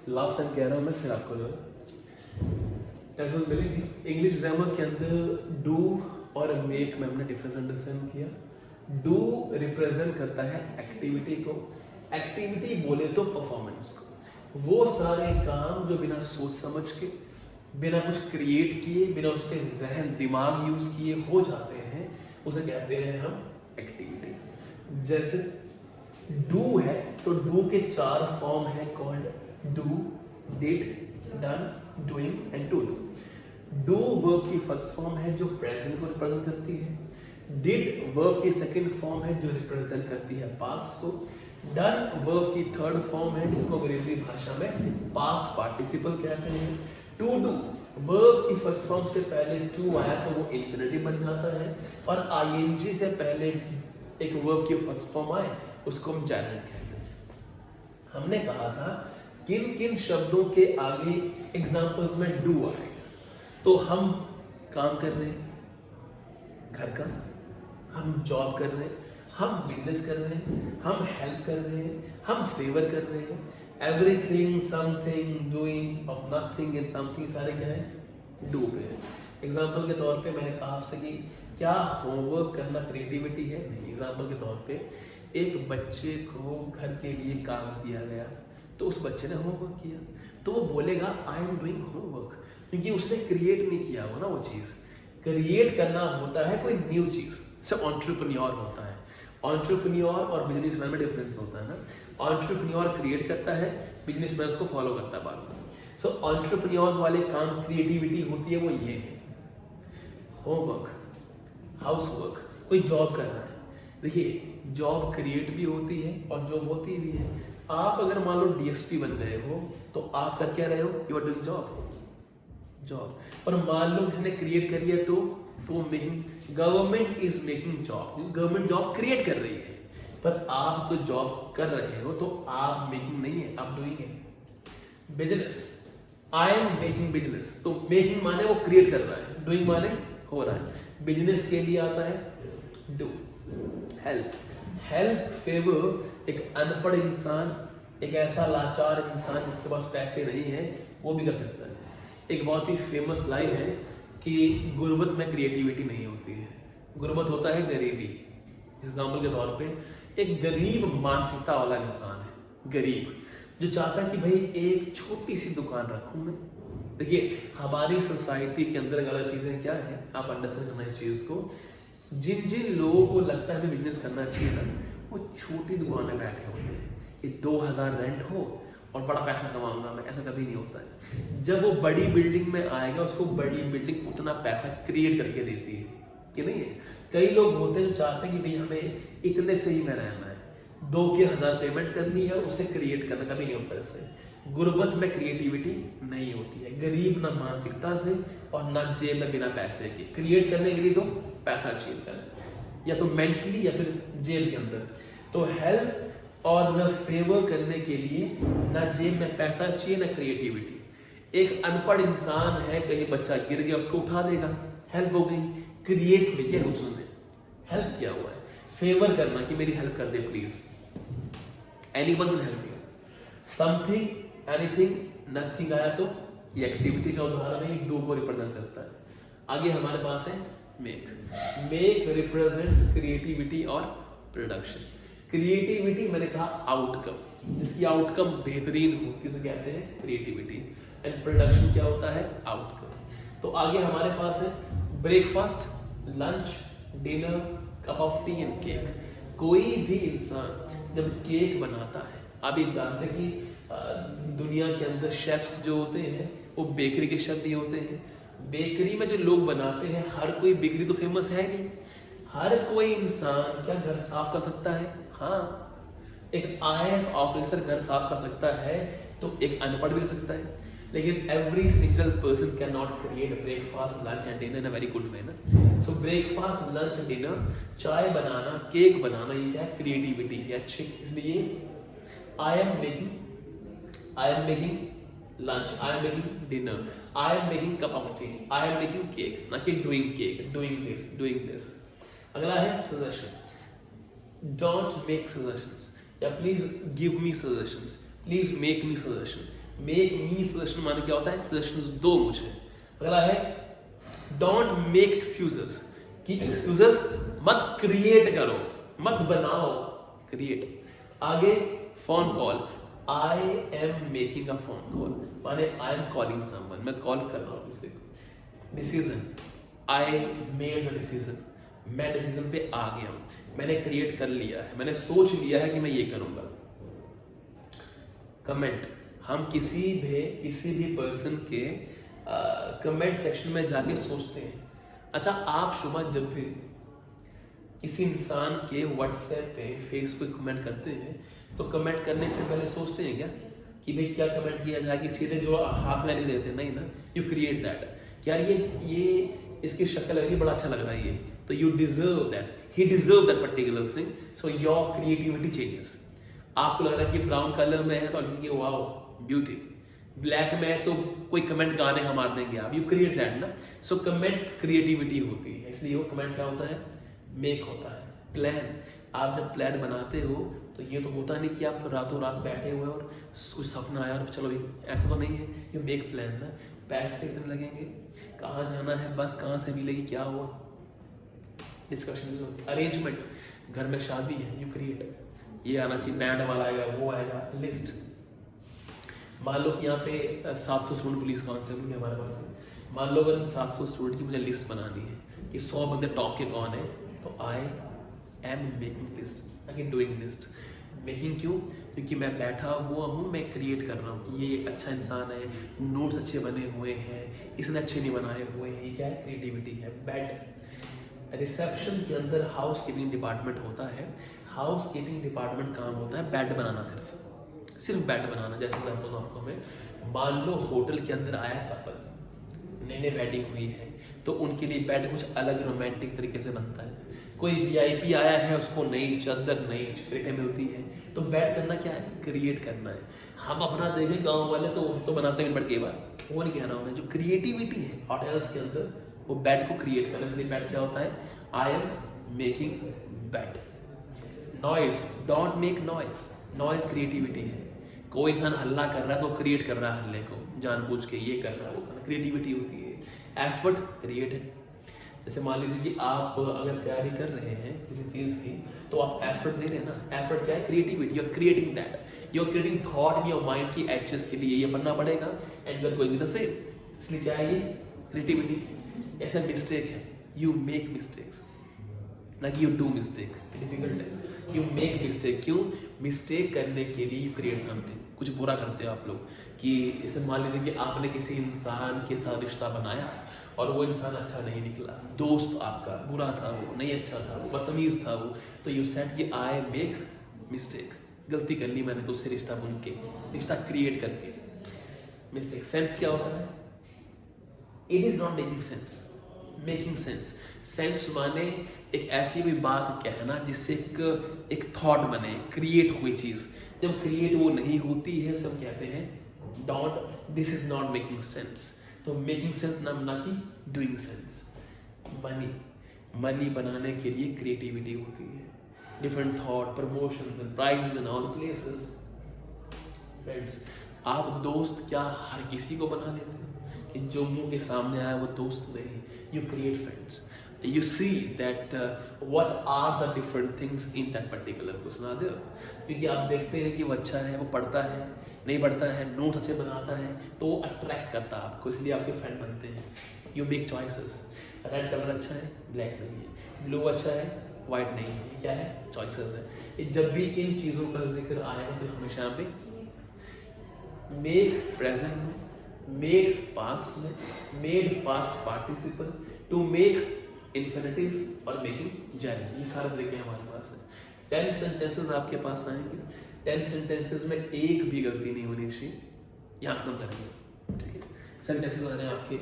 Last time कह रहा हूँ मैं, फिर आपको जो है ऐसा मिलेगी। इंग्लिश ग्रामर के अंदर डू और मेक में हमने डिफरेंस अंडरस्टैंड किया। डू रिप्रेजेंट करता है एक्टिविटी को, एक्टिविटी बोले तो परफॉर्मेंस को। वो सारे काम जो बिना सोच समझ के, बिना कुछ क्रिएट किए, बिना उसके जहन दिमाग यूज किए हो जाते हैं, उसे कहते हैं हम एक्टिविटी। जैसे डू है तो डू के 4 फॉर्म है called do, did, done, doing and to do. Do verb की फर्स्ट फॉर्म है जो प्रेजेंट को रिप्रेजेंट करती है। डिड वर्ब की सेकंड फॉर्म है जो रिप्रेजेंट करती है पास्ट को। डन वर्ब की थर्ड फॉर्म है जिसको अंग्रेजी भाषा में पास्ट पार्टिसिपल कहते हैं। टू डू वर्ब की फर्स्ट फॉर्म से पहले टू आया तो वो इन्फिनिटिव बन जाता है, और आईएनजी से पहले एक वर्ब की फर्स्ट फॉर्म आए उसको हम जायरेंट कहते हैं। हमने कहा था किन किन शब्दों के आगे एग्जाम्पल्स में डू आएगा। तो हम काम कर रहे हैं घर का, हम जॉब कर रहे हैं, हम बिजनेस कर रहे हैं, हम हेल्प कर रहे हैं, हम फेवर कर रहे हैं। Everything, something, doing, of nothing and something, सारे क्या है डू पे है। एग्जाम्पल के तौर पे मैंने कहा आपसे कि क्या होमवर्क करना क्रिएटिविटी है? नहीं। एग्जाम्पल के तौर पे एक बच्चे को घर के लिए काम दिया गया तो उस बच्चे ने होमवर्क किया, तो वो बोलेगा आई एम डूइंग होमवर्क, क्योंकि उसने क्रिएट नहीं किया हो ना वो चीज़। क्रिएट करना होता है कोई न्यू चीज़, जैसे एंटरप्रेन्योर होता है। एंटरप्रेन्योर और बिजनेसमैन में डिफरेंस होता है ना। एंटरप्रेन्योर क्रिएट करता है, बिजनेसमैन उसको फॉलो करता है बाद में। सो एंटरप्रेन्योर्स वाले काम क्रिएटिविटी होती है, वो ये है होमवर्क, हाउसवर्क। कोई जॉब कर रहा है, देखिए जॉब क्रिएट भी होती है और जॉब होती भी है। आप अगर मान लो डीएसपी बन गए हो तो आप कर क्या रहे हो? You are doing job. पर मान लो किसी ने क्रिएट करी है तो making, government is making job, government job create कर रही है, पर आप तो जॉब कर रहे हो, तो आप मेकिंग नहीं है, आप डूइंग है। Business, I am making business, तो मेकिंग माने वो क्रिएट कर रहा है, डूइंग माने हो रहा है। बिजनेस के लिए आता है डू। हेल्प, फेवर, एक अनपढ़ इंसान, एक ऐसा लाचार इंसान जिसके पास पैसे नहीं है, वो भी कर सकता है। एक बहुत ही फेमस लाइन है कि गुर्बत में क्रिएटिविटी नहीं होती है, गुर्बत होता है गरीबी। एग्जाम्पल के तौर पे एक गरीब मानसिकता वाला इंसान है, गरीब, जो चाहता है कि भाई एक छोटी सी दुकान रखूं मैं। देखिए हमारी सोसाइटी के अंदर गलत चीजें क्या है, आप अंडरस्टैंड करना इस चीज को। जिन जिन लोगों को लगता है बिजनेस करना चाहिए ना, वो छोटी दुकान में बैठे होते हैं कि 2000 रेंट हो और बड़ा पैसा कमाऊंगा मैं, ऐसा कभी नहीं होता है। जब वो बड़ी बिल्डिंग में आएगा, उसको बड़ी बिल्डिंग उतना पैसा क्रिएट करके देती है कि नहीं है। कई लोग होते हैं जो चाहते हैं कि भाई हमें इतने से ही में रहना है, 2 के 1000 पेमेंट करनी है, उससे क्रिएट करना कभी नहीं होता। इससे गुर्बत में क्रिएटिविटी नहीं होती है। गरीब ना मानसिकता से और ना जेब में बिना पैसे के, क्रिएट करने के लिए तो पैसा चाहिए करना, या तो मेंटली या फिर जेब के अंदर। तो हेल्प और न फेवर करने के लिए ना जेब में पैसा चाहिए ना क्रिएटिविटी। एक अनपढ़ इंसान है, कहीं बच्चा गिर गया उसको उठा देगा, हेल्प हो गई। क्रिएट भी किया उसने, हेल्प किया हुआ है। फेवर करना कि मेरी हेल्प कर दे please, anyone will help you. Something, anything, nothing आया तो ये एक्टिविटी का उदाहरण है, डू को रिप्रेजेंट करता है। आगे हमारे पास है मेक रिप्रेजेंट्स क्रिएटिविटी और प्रोडक्शन। क्रिएटिविटी मैंने कहा आउटकम, जिसकी आउटकम बेहतरीन होती है उसे कहते हैं क्रिएटिविटी, एंड प्रोडक्शन क्या होता है? आउटकम। तो आगे हमारे पास है breakfast, lunch, dinner, cup of T and cake. कोई भी इंसान जब केक बनाता है, आप ये जानते हैं कि दुनिया के अंदर शेफ्स जो होते हैं वो बेकरी के शेफ भी होते हैं। बेकरी में जो लोग बनाते हैं, हर कोई बेकरी तो फेमस है नहीं। हर कोई इंसान क्या घर साफ कर सकता है? हाँ, एक आईएएस ऑफिसर घर साफ कर सकता है, तो एक अनपढ़ भी कर सकता है। लेकिन every single person can not create breakfast, lunch and dinner in a very good way ना। सो ब्रेकफास्ट, लंच, डिनर, चाय बनाना, केक बनाना, ये क्या क्रिएटिविटी है, अच्छी। इसलिए I am making lunch, I am making dinner, I am making cup of tea, I am making cake, ना कि doing cake, doing this. अगला है suggestion. Don't make suggestions, या please give me suggestions, please make me suggestion. Make me suggestion माने क्या होता है, suggestions दो मुझे। अगला है डोंट मेक एक्सक्यूजेस, कि एक्सक्यूजेस मत क्रिएट करो, मत बनाओ, क्रिएट। आगे phone call, I am making a phone call माने आई एम कॉलिंग समवन, मैं कॉल कर रहा हूँ किसी को। Decision, I made the decision, मैं डिसीजन पे आ गया हूँ, मैंने क्रिएट कर लिया है, मैंने सोच लिया है कि मैं ये करूंगा। कमेंट, हम किसी भी पर्सन के कमेंट सेक्शन में जाके सोचते हैं। अच्छा, आप सुबह जब भी किसी इंसान के व्हाट्सएप पे फेसबुक कमेंट करते हैं तो कमेंट करने से पहले सोचते हैं क्या कि भाई क्या कमेंट किया जाए, कि सीधे जो हाथ में नहीं देते, नहीं ना, यू क्रिएट दैट। यार ये इसकी शक्ल लग रही है, बड़ा अच्छा लग रहा है ये, तो you deserve that, he deserve that particular thing, so your creativity changes. आपको लग रहा है कि ब्राउन कलर में है तो लिखेंगे वाओ ब्यूटी, ब्लैक में है तो कोई कमेंट गाने का मार देंगे आप, यू क्रिएट दैट ना। सो कमेंट क्रिएटिविटी होती है, इसलिए वो कमेंट क्या होता है, मेक होता है। प्लान, आप जब प्लान बनाते हो तो ये तो होता नहीं कि आप रातों रात बैठे हुए और कुछ सपना आया और चलो ऐसा तो नहीं है, यू मेक प्लान ना। पैसे कितने लगेंगे, कहाँ जाना है, बस कहाँ से मिलेगी, क्या हुआ, डिस्कशन। अरेंजमेंट, घर में शादी है, यू क्रिएट, ये आना चाहिए, बैंड वाला आएगा, वो आएगा, लिस्ट। मान लो कि यहाँ पे 700 स्टूडेंट पुलिस कांस्टेबल के हमारे पास है, मान लो अगर 700 स्टूडेंट की मुझे लिस्ट बनानी है कि 100 बंदे टॉप के कौन है, तो I am making list, again doing list. Making क्यों, क्योंकि मैं बैठा हुआ हूँ, मैं क्रिएट कर रहा हूँ कि ये अच्छा इंसान है, नोट्स अच्छे बने हुए हैं, इसने अच्छे नहीं बनाए हुए हैं, ये क्या है, क्रिएटिविटी है। बेड, रिसेप्शन के अंदर हाउस कीपिंग डिपार्टमेंट होता है, हाउस कीपिंग डिपार्टमेंट काम होता है बेड बनाना, सिर्फ बेड बनाना। जैसे एग्जाम्पल दूँ आपको मैं, मान लो होटल के अंदर आया कपल, नई वेडिंग हुई है, तो उनके लिए बेड कुछ अलग रोमांटिक तरीके से बनता है। कोई वीआईपी आया है, उसको नई चादर नई चित्रें मिलती है, तो बेड करना क्या है, क्रिएट करना है। हम अपना देखें गांव वाले तो बनाते हैं बेड के बाद, वो नहीं कह रहा हूँ मैं, जो क्रिएटिविटी है होटल्स के अंदर वो बेड को क्रिएट करना। इसलिए बेड क्या होता है, I am making bed. Noise, don't make noise, noise creativity है। कोई इंसान हल्ला कर रहा है तो क्रिएट कर रहा है हल्ले को, जानबूझ के ये कर रहा है वो कर रहा है, क्रिएटिविटी होती है। एफर्ट क्रिएट है, जैसे मान लीजिए कि आप अगर तैयारी कर रहे हैं किसी चीज़ की तो आप एफर्ट दे रहे हैं ना, एफर्ट क्या है, creativity, you are creating that, you are creating thought in your mind की एचएस के लिए ये बनना पड़ेगा and you are going with the same. इसलिए क्या है ये, क्रिएटिविटी। ऐसा मिस्टेक है, यू मेक मिस्टेक्स, ना कि यू डू मिस्टेक, डिफिकल्ट है, यू मेक मिस्टेक। क्यों, मिस्टेक करने के लिए यू क्रिएट समथिंग। कुछ बुरा करते हो आप लोग, कि जैसे मान लीजिए कि आपने किसी इंसान के साथ रिश्ता बनाया और वो इंसान अच्छा नहीं निकला, दोस्त आपका बुरा था, वो नहीं अच्छा था, वो बदतमीज था वो, तो यू सेड कि आई मेक मिस्टेक, गलती कर ली मैंने तो उससे रिश्ता बुन के, रिश्ता क्रिएट करके। मिस्टेक, सेंस क्या होता है, it is not making sense, making sense. Sense माने एक ऐसी कोई बात कहना जिससे एक थॉट बने, क्रिएट हुई चीज। जब क्रिएट वो नहीं होती है उसे हम कहते हैं dot, this is not making sense. तो मेकिंग सेंस ना कि डूइंग सेंस। मनी, मनी बनाने के लिए क्रिएटिविटी होती है, different thought, promotions and prizes in all places. Friends, आप दोस्त क्या हर किसी को बना लेते हैं कि जो मुंह के सामने आया वो दोस्त नहीं, you create friends, you see that what are the different things in that particular person are there। क्योंकि आप देखते हैं कि वो अच्छा है, वो पढ़ता है, नहीं पढ़ता है, नोट्स अच्छे बनाता है, तो वो अट्रैक्ट करता है आपको, इसलिए आपके फ्रेंड बनते हैं। You make choices, red colour अच्छा है, ब्लैक नहीं है, ब्लू अच्छा है, वाइट नहीं है, क्या है, चॉइसेस है। जब भी इन चीज़ों का जिक्र आएगा तो हमेशा यहाँ पे मेक प्रेजेंट में, मेक पास्ट में, made past participle, to make infinitive और मेकिंग जर्नी, ये सारे तरीके हमारे पास है। 10 सेंटेंसेस आपके पास आएंगे, 10 सेंटेंसेस में एक भी गलती नहीं होनी चाहिए, यहाँ खत्म करेंगे, ठीक है। सेंटेंसेस आ रहे हैं आपके